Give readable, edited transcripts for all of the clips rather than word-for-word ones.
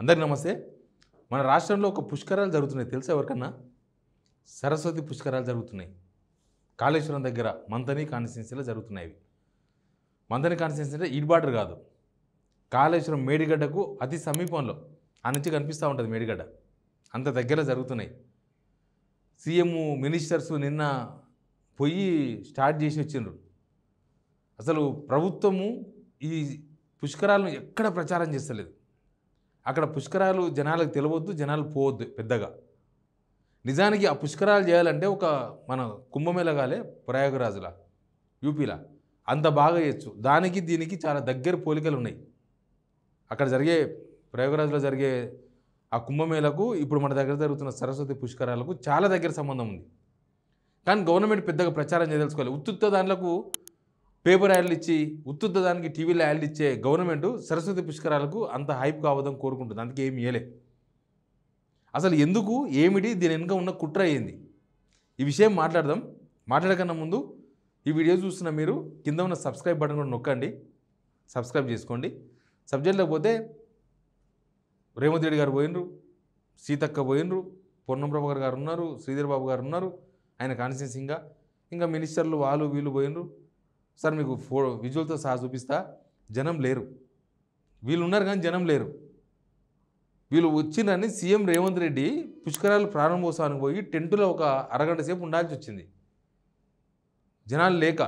అందరికీ నమస్తే. మన రాష్ట్రంలో ఒక పుష్కరాలు జరుగుతున్నాయి తెలుసా ఎవరికన్నా? సరస్వతి పుష్కరాలు జరుగుతున్నాయి. కాళేశ్వరం దగ్గర మంతని కాన్స్టిట్యున్సీలో జరుగుతున్నాయి. మంతని కాన్స్టిట్యున్సీ అంటే ఈడ్బాటర్ కాదు, కాళేశ్వరం మేడిగడ్డకు అతి సమీపంలో ఆ నుంచి కనిపిస్తూ ఉంటుంది. మేడిగడ్డ అంత దగ్గర జరుగుతున్నాయి. సీఎం మినిస్టర్స్ నిన్న పోయి స్టార్ట్ చేసి వచ్చిండ్రు. అసలు ప్రభుత్వము ఈ పుష్కరాలను ఎక్కడ ప్రచారం చేస్తలేదు. అక్కడ పుష్కరాలు జనాలకు తెలియవద్దు, జనాలు పోవద్దు పెద్దగా. నిజానికి ఆ పుష్కరాలు చేయాలంటే ఒక మన కుంభమేళ కాలే ప్రయాగరాజులా యూపీలా అంత బాగా చేయొచ్చు. దానికి దీనికి చాలా దగ్గర పోలికలు ఉన్నాయి. అక్కడ జరిగే ప్రయాగరాజులో జరిగే ఆ కుంభమేళకు ఇప్పుడు మన దగ్గర జరుగుతున్న సరస్వతి పుష్కరాలకు చాలా దగ్గర సంబంధం ఉంది. కానీ గవర్నమెంట్ పెద్దగా ప్రచారం చేయదలుచుకోవాలి. ఉత్తుత్త దాంట్లకు పేపర్ యాడ్లు ఇచ్చి ఉత్తుత్త దానికి టీవీలో యాడ్లు ఇచ్చే గవర్నమెంట్ సరస్వతి పుష్కరాలకు అంత హైప్ కావదని కోరుకుంటుంది. అందుకే ఏమి ఇవ్వలే. అసలు ఎందుకు ఏమిటి దీని వెనుక ఉన్న కుట్ర అయ్యింది ఈ విషయం మాట్లాడదాం. మాట్లాడకన్నా ముందు ఈ వీడియో చూస్తున్న మీరు కింద ఉన్న సబ్స్క్రైబ్ బటన్ కూడా నొక్కండి, సబ్స్క్రైబ్ చేసుకోండి. సబ్జెక్ట్లోకి పోతే రేవంత్ రెడ్డి గారు పోయినరు, సీతక్క పోయినరు, పొన్నం ప్రభాకర్ గారు ఉన్నారు, శ్రీధర్ బాబు గారు ఉన్నారు, ఆయన కాన్స్టిట్యున్సీగా ఇంకా మినిస్టర్లు వాళ్ళు వీళ్ళు పోయినరు. సార్ మీకు విజువల్తో సహా చూపిస్తా. జనం లేరు, వీళ్ళు ఉన్నారు కానీ జనం లేరు. వీళ్ళు వచ్చిందని సీఎం రేవంత్ రెడ్డి పుష్కరాలు ప్రారంభోత్సవానికి పోయి టెంటులో ఒక అరగంట సేపు ఉండాల్సి వచ్చింది జనాలు లేక.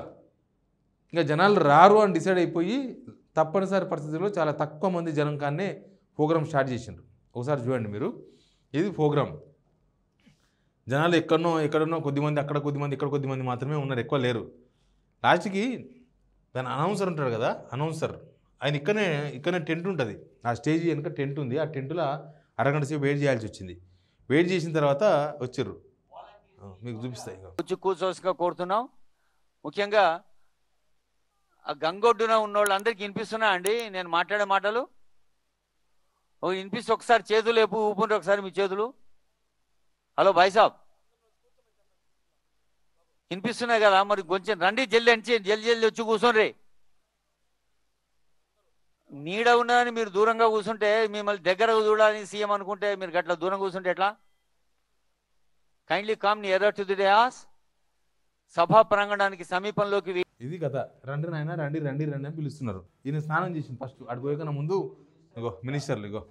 ఇంకా జనాలు రారు అని డిసైడ్ అయిపోయి తప్పనిసరి పరిస్థితుల్లో చాలా తక్కువ మంది జనం కానే ప్రోగ్రామ్ స్టార్ట్ చేసిండ్రు. ఒకసారి చూడండి మీరు, ఇది ప్రోగ్రామ్. జనాలు ఎక్కడున్నో కొద్దిమంది, అక్కడ కొద్దిమంది, ఇక్కడ కొద్దిమంది మాత్రమే ఉన్నారు, ఎక్కువ లేరు. లాస్ట్కి దాని అనౌన్సర్ ఉంటాడు కదా, అనౌన్సర్ ఆయన ఇక్కడనే టెంట్ ఉంటుంది. ఆ స్టేజ్ వెనుక టెంట్ ఉంది. ఆ టెంట్లో అరగంట సేపు వెయిట్ చేయాల్సి వచ్చింది. వెయిట్ చేసిన తర్వాత వచ్చారు. మీకు చూపిస్తాయి. కూర్చోవలసిగా కోరుతున్నాం. ముఖ్యంగా ఆ గంగొడ్డున ఉన్న వాళ్ళందరికీ వినిపిస్తున్నా అండి నేను మాట్లాడే మాటలు? వినిపిస్తే ఒకసారి చేతులు ఊపుంటే ఒకసారి మీ చేతులు. హలో భాయ్ సాబ్, వినిపిస్తున్నాయి కదా? మరి కొంచెం రండి, జల్ది వచ్చి కూర్చోండి. నీడ ఉన్నదని మీరు దూరంగా కూర్చుంటే, మిమ్మల్ని దగ్గర చూడాలని సీఎం అనుకుంటే మీరు గట్లా దూరం కూర్చుంటే ఎట్లా? Kindly come nearer to the dais. సభా ప్రాంగణానికి సమీపంలోకి. ఇది కథ. రండి నాయన, రండి రండి రండి అని పిలుస్తున్నారు. ఈయన స్నానం చేసింది ఫస్ట్. అటు పోయకన్నా ముందు ఇగో మినిస్టర్లు, ఇగో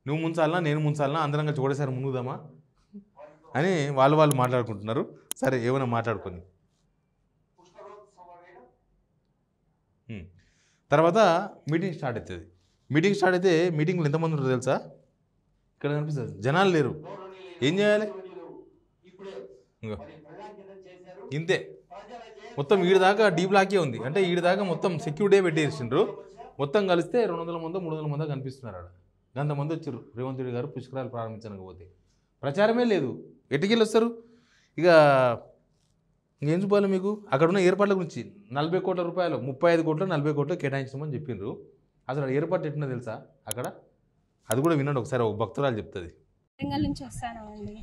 నువ్వు ముంచాలనా నేను ముంచాలనా, అందరం కలిసి ఒకటేసారి మునుగుదామా అని వాళ్ళు మాట్లాడుకుంటున్నారు. సరే ఏమైనా మాట్లాడుకొని తర్వాత మీటింగ్ స్టార్ట్ అవుతుంది. మీటింగ్ స్టార్ట్ అయితే మీటింగ్లో ఎంతమంది ఉంటారు తెలుసా? ఇక్కడ కనిపిస్తుంది, జనాలు లేరు. ఏం చేయాలి? ఇంతే. మొత్తం ఈడి దాకా డీ బ్లాకే ఉంది. అంటే ఈడి దాకా మొత్తం సెక్యూరిటీ పెట్టేసిండ్రు. మొత్తం కలిస్తే 200 మందో 300 మందో కనిపిస్తున్నారు. ఆడ అంతమంది వచ్చారు రేవంత్ రెడ్డి గారు పుష్కరాలు ప్రారంభించకపోతే. ప్రచారమే లేదు, ఎటుకెళ్ళి వస్తారు? ఇక ఏం చూపాలి మీకు? అక్కడ ఉన్న ఏర్పాట్ల గురించి 40 కోట్ల రూపాయలు, 35 కోట్లు 40 కోట్లు కేటాయించమని చెప్పిండ్రు. అసలు ఏర్పాటు ఎట్టినా తెలుసా అక్కడ? అది కూడా వినండి ఒకసారి, ఒక భక్తురాలు చెప్తుంది. వరంగల్ నుంచి వస్తానండి.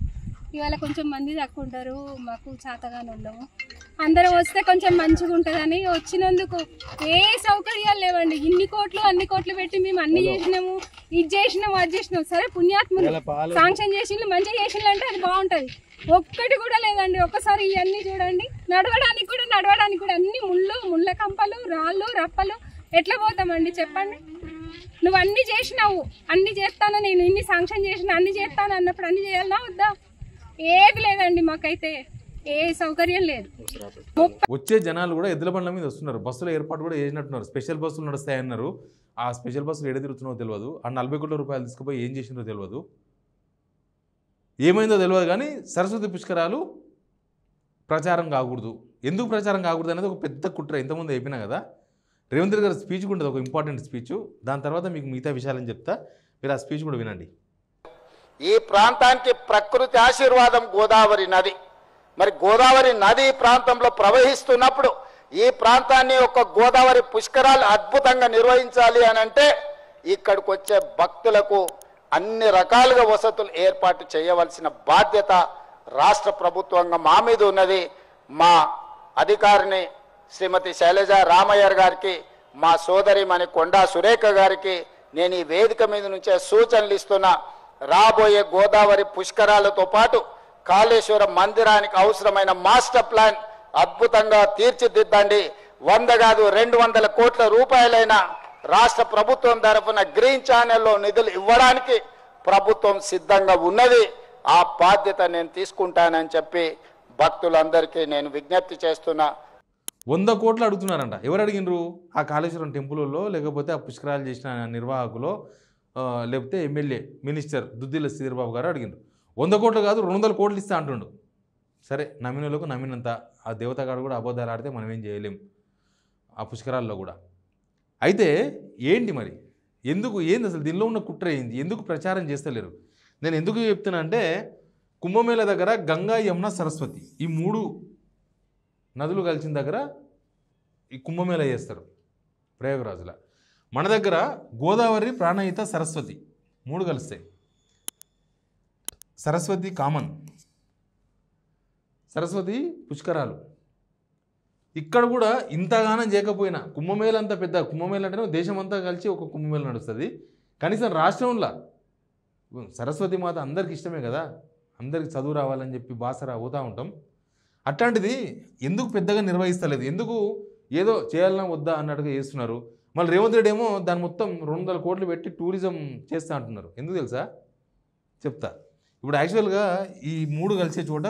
ఇవాళ కొంచెం మంది తక్కువ ఉంటారు, మాకు చేతగానే ఉన్నాము. అందరం వస్తే కొంచెం మంచిగా ఉంటుందని వచ్చినందుకు. ఏ సౌకర్యాలు లేవండి. ఇన్ని కోట్లు అన్ని కోట్లు పెట్టి మేము అన్ని చేసినాము, ఇది చేసినాము అది చేసినాము. సరే పుణ్యాత్ములు శాంక్షన్ చేసిండ్రు, మంచిగా చేసిండ్రు అంటే అది బాగుంటుంది. ఒక్కటి కూడా లేదండి. ఒక్కసారి ఇవన్నీ చూడండి. నడవడానికి కూడా అన్ని ముళ్ళ కంపలు, రాళ్ళు రప్పలు. ఎట్లా పోతామండి చెప్పండి? నువ్వు అన్ని చేసినావు, అన్ని చేస్తాను, నేను ఇన్ని శాంక్షన్ చేసిన, అన్ని చేస్తాను అన్నప్పుడు అన్ని చేయాలన్నా వద్దా? ఏది లేదండి, మాకైతే ఏ సౌకర్యం లేదు. వచ్చే జనాలు కూడా ఎద్దుల బండ్ల మీద వస్తున్నారు. బస్సుల ఏర్పాటు కూడా చేసినట్టున్నారు. స్పెషల్ బస్సులు నడుస్తాయన్నారు. ఆ స్పెషల్ బస్సులు ఎడ తిరుగుతున్నావో తెలియదు. ఆ 40 కోట్ల రూపాయలు తీసుకుపోయి ఏం చేసిందో తెలియదు, ఏమైందో తెలియదు. కానీ సరస్వతి పుష్కరాలు ప్రచారం కాకూడదు. ఎందుకు ప్రచారం కాకూడదు అనేది ఒక పెద్ద కుట్ర. ఇంతకుముందు అయిపోయినా కదా. రేవంత్ రెడ్డి గారి స్పీచ్ ఉంటుంది, ఒక ఇంపార్టెంట్ స్పీచ్. దాని తర్వాత మీకు మిగతా విషయాలని చెప్తా, మీరు ఆ స్పీచ్ కూడా వినండి. ఈ ప్రాంతానికి ప్రకృతి ఆశీర్వాదం గోదావరి నది. మరి గోదావరి నది ప్రాంతంలో ప్రవహిస్తున్నప్పుడు ఈ ప్రాంతాన్ని ఒక గోదావరి పుష్కరాలు అద్భుతంగా నిర్వహించాలి అని అంటే ఇక్కడికి వచ్చే భక్తులకు అన్ని రకాలుగా వసతులు ఏర్పాటు చేయవలసిన బాధ్యత రాష్ట్ర ప్రభుత్వంగా మా మీద ఉన్నది. మా అధికారిని శ్రీమతి శైలజ రామయ్య గారికి, మా సోదరి మణి కొండా సురేఖ గారికి నేను ఈ వేదిక మీద నుంచే సూచనలు ఇస్తున్నా. రాబోయే గోదావరి పుష్కరాలతో పాటు కాళేశ్వరం మందిరానికి అవసరమైన మాస్టర్ ప్లాన్ అద్భుతంగా తీర్చిదిద్దండి. 100 కాదు 200 కోట్ల రూపాయలైన రాష్ట్ర ప్రభుత్వం తరఫున గ్రీన్ ఛానల్లో నిధులు ఇవ్వడానికి ప్రభుత్వం సిద్ధంగా ఉన్నది. ఆ బాధ్యత నేను తీసుకుంటానని చెప్పి భక్తులందరికీ నేను విజ్ఞప్తి చేస్తున్నా. 100 కోట్లు అడుగుతున్నారంట. ఎవరు అడిగినరు? ఆ కాళేశ్వరం టెంపుల్లో, లేకపోతే ఆ పుష్కరాలు చేసిన నిర్వాహకులు, లేకపోతే ఎమ్మెల్యే మినిస్టర్ దుద్దిల్ల శ్రీధర్బాబు గారు అడిగినారు. 100 కోట్లు కాదు 200 కోట్లు ఇస్తా అంటుండు. సరే, నమ్మిన వాళ్ళకు నమ్మినంత. ఆ దేవతగాడు కూడా అబద్ధాలు ఆడితే మనం ఏం చేయలేం ఆ పుష్కరాల్లో కూడా. అయితే ఏంటి మరి, ఏంది అసలు దీనిలో ఉన్న కుట్ర ఏంది? ఎందుకు ప్రచారం చేస్తలేరు? నేను ఎందుకు చెప్తున్నా అంటే, కుంభమేళ దగ్గర గంగా, యమున, సరస్వతి ఈ 3 నదులు కలిసిన దగ్గర ఈ కుంభమేళ చేస్తారు ప్రయాగరాజుల. మన దగ్గర గోదావరి, ప్రాణహిత, సరస్వతి 3 కలుస్తాయి. సరస్వతి కామన్, సరస్వతి పుష్కరాలు. ఇక్కడ కూడా ఇంతగానం చేయకపోయినా కుంభమేళ అంత పెద్ద కుంభమేళ అంటే దేశం అంతా కలిసి ఒక కుంభమేళ నడుస్తుంది. కనీసం రాష్ట్రంలో సరస్వతి మాత అందరికి ఇష్టమే కదా, అందరికి చదువు రావాలని చెప్పి బాసరా అవుతూ ఉంటాం. అట్లాంటిది ఎందుకు పెద్దగా నిర్వహిస్తలేదు? ఎందుకు ఏదో చేయాలన్నా వద్దా అన్నట్టుగా చేస్తున్నారు. మళ్ళీ రేవంత్ రెడ్డి ఏమో దాని మొత్తం 200 కోట్లు పెట్టి టూరిజం చేస్తా అంటున్నారు. ఎందుకు తెలుసా? చెప్తా. ఇప్పుడు యాక్చువల్గా ఈ 3 కలిసే చోట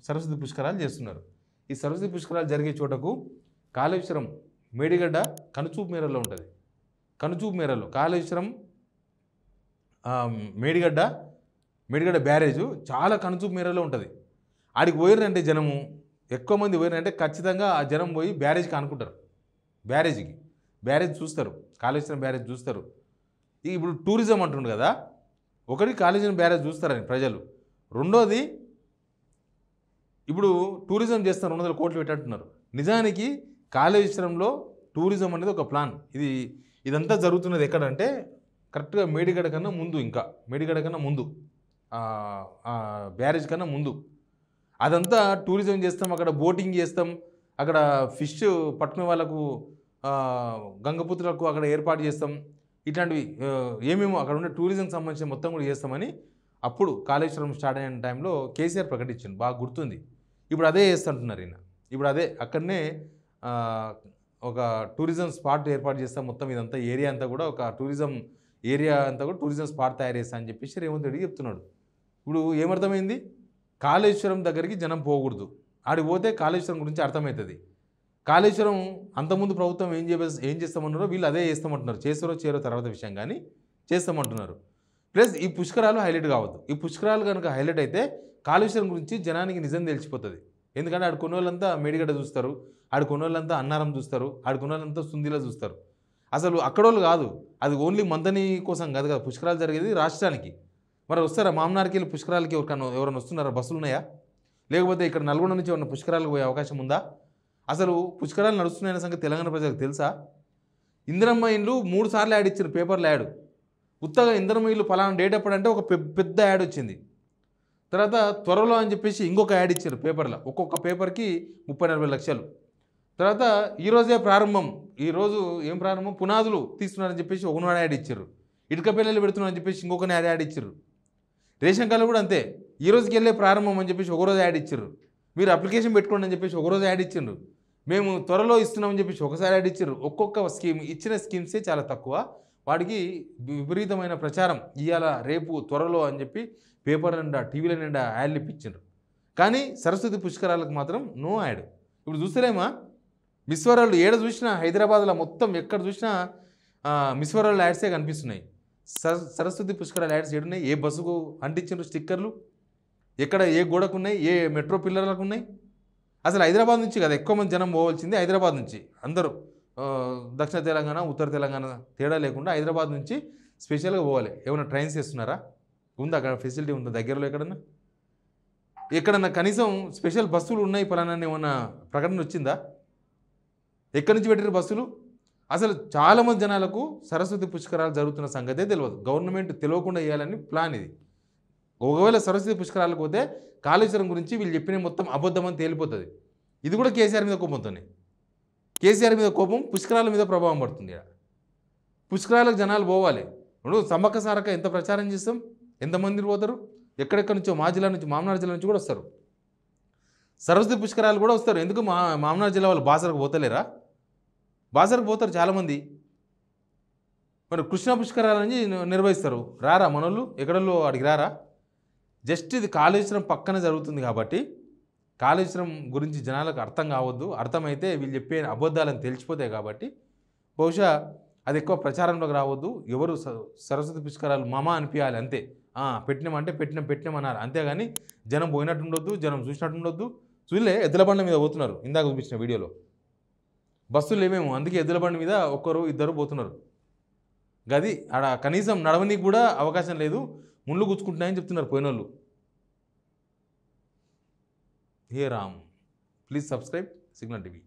సరస్వతి పుష్కరాలు చేస్తున్నారు. ఈ సరస్వతి పుష్కరాలు జరిగే చోటకు కాళేశ్వరం మేడిగడ్డ కనుచూపు మేరలో ఉంటుంది. కనుచూపు మేరలో కాళేశ్వరం మేడిగడ్డ బ్యారేజు చాలా కనుచూపు మేరలో ఉంటుంది. ఆడికి పోయిరంటే జనము ఎక్కువ మంది పోయిరంటే ఖచ్చితంగా ఆ జనం పోయి బ్యారేజ్కి అనుకుంటారు. బ్యారేజ్ చూస్తారు, కాళేశ్వరం బ్యారేజ్ చూస్తారు. ఇప్పుడు టూరిజం అంటుండు కదా, ఒకటి కాళేశ్వరం బ్యారేజ్ చూస్తారని ప్రజలు. రెండోది ఇప్పుడు టూరిజం చేస్తారు, 200 కోట్లు పెట్టంటున్నారు. నిజానికి కాళేశ్వరంలో టూరిజం అనేది ఒక ప్లాన్. ఇదంతా జరుగుతున్నది ఎక్కడంటే కరెక్ట్గా మేడిగడ్డ కన్నా ముందు, ఇంకా మేడిగడ్డ కన్నా ముందు, బ్యారేజ్ కన్నా ముందు. అదంతా టూరిజం చేస్తాం, అక్కడ బోటింగ్ చేస్తాం, అక్కడ ఫిష్ పట్టుకునే వాళ్ళకు గంగపుత్రులకు అక్కడ ఏర్పాటు చేస్తాం. ఇట్లాంటివి ఏమేమో అక్కడ ఉండే టూరిజంకి సంబంధించిన మొత్తం కూడా చేస్తామని అప్పుడు కాళేశ్వరం స్టార్ట్ అయిన టైంలో కేసీఆర్ ప్రకటించింది, బాగా గుర్తుంది. ఇప్పుడు అదే చేస్తుంటున్నారు ఈయన. ఇప్పుడు అదే అక్కడనే ఒక టూరిజం స్పాట్ ఏర్పాటు చేస్తాం, మొత్తం ఇదంతా ఏరియా అంతా కూడా ఒక టూరిజం ఏరియా అంతా కూడా టూరిజం స్పాట్ తయారు చేస్తా అని చెప్పేసి రేవంత్ రెడ్డి చెప్తున్నాడు. ఇప్పుడు ఏమర్థమైంది? కాళేశ్వరం దగ్గరికి జనం పోకూడదు, ఆడికి పోతే కాళేశ్వరం గురించి అర్థమవుతుంది. కాళేశ్వరం అంతకుముందు ప్రభుత్వం ఏం చేస్తామన్నారో వీళ్ళు అదే చేస్తామంటున్నారు. చేరో తర్వాత విషయం కానీ చేస్తామంటున్నారు. ప్లస్ ఈ పుష్కరాలు హైలైట్ కావద్దు. ఈ పుష్కరాలు కనుక హైలైట్ అయితే కాళేశ్వరం గురించి జనానికి నిజం తెలిసిపోతుంది. ఎందుకంటే ఆడు కొన్ని వాళ్ళంతా మేడిగడ్డ చూస్తారు, ఆడు కొన్ని వాళ్ళంతా అన్నారం చూస్తారు, ఆడు కొన్ని వాళ్ళంతా సుందిలా చూస్తారు. అసలు అక్కడోళ్ళు కాదు, అది ఓన్లీ మంతని కోసం కాదు కదా పుష్కరాలు జరిగేది రాష్ట్రానికి. మరి వస్తారా మామనార్కి వెళ్ళి పుష్కరాలకి? ఎవరైనా వస్తున్నారా? బస్సులు ఉన్నాయా? లేకపోతే ఇక్కడ నల్గొండ నుంచి ఏమన్నా పుష్కరాలకు పోయే అవకాశం ఉందా? అసలు పుష్కరాలు నడుస్తున్నాయన్న సంగతి తెలంగాణ ప్రజలకు తెలుసా? ఇందిరమ్మ ఇండ్లు 3 సార్లు యాడ్ ఇచ్చారు, పేపర్లో యాడ్. ఉత్తగా ఇందిరమ్మ ఇల్లు పలానా డేట్ ఎప్పుడంటే ఒక పెద్ద యాడ్ వచ్చింది. తర్వాత త్వరలో అని చెప్పేసి ఇంకొక యాడ్ ఇచ్చారు పేపర్లో, ఒక్కొక్క పేపర్కి 30-40 లక్షలు. తర్వాత ఈరోజే ప్రారంభం, ఈరోజు ఏం ప్రారంభం, పునాదులు తీస్తున్నారని చెప్పేసి ఒకనాడు యాడ్ ఇచ్చారు. ఇటుక పిల్లలు పెడుతున్నారని చెప్పేసి ఇంకొక యాడ్ ఇచ్చారు. రేషన్ కార్డులు కూడా అంతే, ఈ రోజుకి వెళ్ళే ప్రారంభం అని చెప్పేసి ఒకరోజు యాడ్ ఇచ్చారు. మీరు అప్లికేషన్ పెట్టుకోండి అని చెప్పేసి ఒకరోజు యాడ్ ఇచ్చిండ్రు. మేము త్వరలో ఇస్తున్నామని చెప్పేసి ఒకసారి యాడ్ ఇచ్చారు. ఒక్కొక్క స్కీమ్ ఇచ్చిన స్కీమ్సే చాలా తక్కువ, వాడికి విపరీతమైన ప్రచారం ఇవాళ రేపు త్వరలో అని చెప్పి పేపర్ నిండా టీవీల నిండా యాడ్లు ఇప్పించారు. కానీ సరస్వతి పుష్కరాలకు మాత్రం నో యాడ్. ఇప్పుడు చూస్తలేమా మిస్ వరల్డ్ ఏడ చూసినా, హైదరాబాద్లో మొత్తం ఎక్కడ చూసినా మిస్ వరల్డ్ యాడ్సే కనిపిస్తున్నాయి. సరస్వతి పుష్కరాల యాడ్స్ ఏడున్నాయి? ఏ బస్సుకు అంటించారు స్టిక్కర్లు? ఎక్కడ ఏ గోడకు ఉన్నాయి? ఏ మెట్రో పిల్లర్లకు ఉన్నాయి? అసలు హైదరాబాద్ నుంచి కదా ఎక్కువ మంది జనం పోవాల్సింది, హైదరాబాద్ నుంచి అందరూ దక్షిణ తెలంగాణ ఉత్తర తెలంగాణ తేడా లేకుండా హైదరాబాద్ నుంచి స్పెషల్గా పోవాలి. ఏమైనా ట్రైన్స్ చేస్తున్నారా? ఉందా అక్కడ ఫెసిలిటీ? ఉందా దగ్గరలో ఎక్కడన్నా కనీసం స్పెషల్ బస్సులు ఉన్నాయి పలానా ఏమన్నా ప్రకటన వచ్చిందా? ఎక్కడి నుంచి పెట్టారు బస్సులు? అసలు చాలామంది జనాలకు సరస్వతి పుష్కరాలు జరుగుతున్న సంగతే తెలియదు. గవర్నమెంట్ తెలియకుండా చేయాలని ప్లాన్ ఇది. ఒకవేళ సరస్వతి పుష్కరాలకు పోతే కాళేశ్వరం గురించి వీళ్ళు చెప్పిన మొత్తం అబద్ధమని తేలిపోతుంది. ఇది కూడా కేసీఆర్ మీద కోపంతోనే. కేసీఆర్ మీద కోపం పుష్కరాల మీద ప్రభావం పడుతుంది. పుష్కరాలకు జనాలు పోవాలి. ఇప్పుడు సమ్మక్క సారక్క ఎంత ప్రచారం చేస్తాం, ఎంతమంది పోతారు, ఎక్కడెక్కడి నుంచో మా జిల్లా నుంచి, మామనాడు జిల్లా నుంచి కూడా వస్తారు. సరస్వతి పుష్కరాలు కూడా వస్తారు. ఎందుకు మామనాడు జిల్లా వాళ్ళు బాసరకు పోతలేరా? బాసరకు పోతారు చాలామంది. మరి కృష్ణా పుష్కరాలని నిర్వహిస్తారు, రారా మనోళ్ళు? ఎక్కడోళ్ళు అడిగి రారా? జస్ట్ ఇది కాళేశ్వరం పక్కన జరుగుతుంది కాబట్టి కాళేశ్వరం గురించి జనాలకు అర్థం కావద్దు. అర్థమైతే వీళ్ళు చెప్పే అబద్ధాలను తెలిసిపోతాయి కాబట్టి బహుశా అది ఎక్కువ ప్రచారంలోకి రావద్దు. ఎవరు సరస్వతి పుష్కరాలు మామ అనిపించాలి అంతే. పెట్టినామంటే పెట్టినామన్నారు, అంతేగాని జనం పోయినట్టు ఉండొద్దు, జనం చూసినట్టు ఉండొద్దు. చూలే ఎద్దుల బండి మీద పోతున్నారు, ఇందాక చూపించిన వీడియోలో. బస్సులు ఏమేమో, అందుకే ఎద్దుల బండి మీద ఒక్కరు ఇద్దరు పోతున్నారు. గది ఆడ కనీసం నడవనీకి కూడా అవకాశం లేదు, ముళ్ళు గుచ్చుకుంటున్నాయని చెప్తున్నారు పోయినోళ్ళు. Hey Ram, please subscribe Signal TV.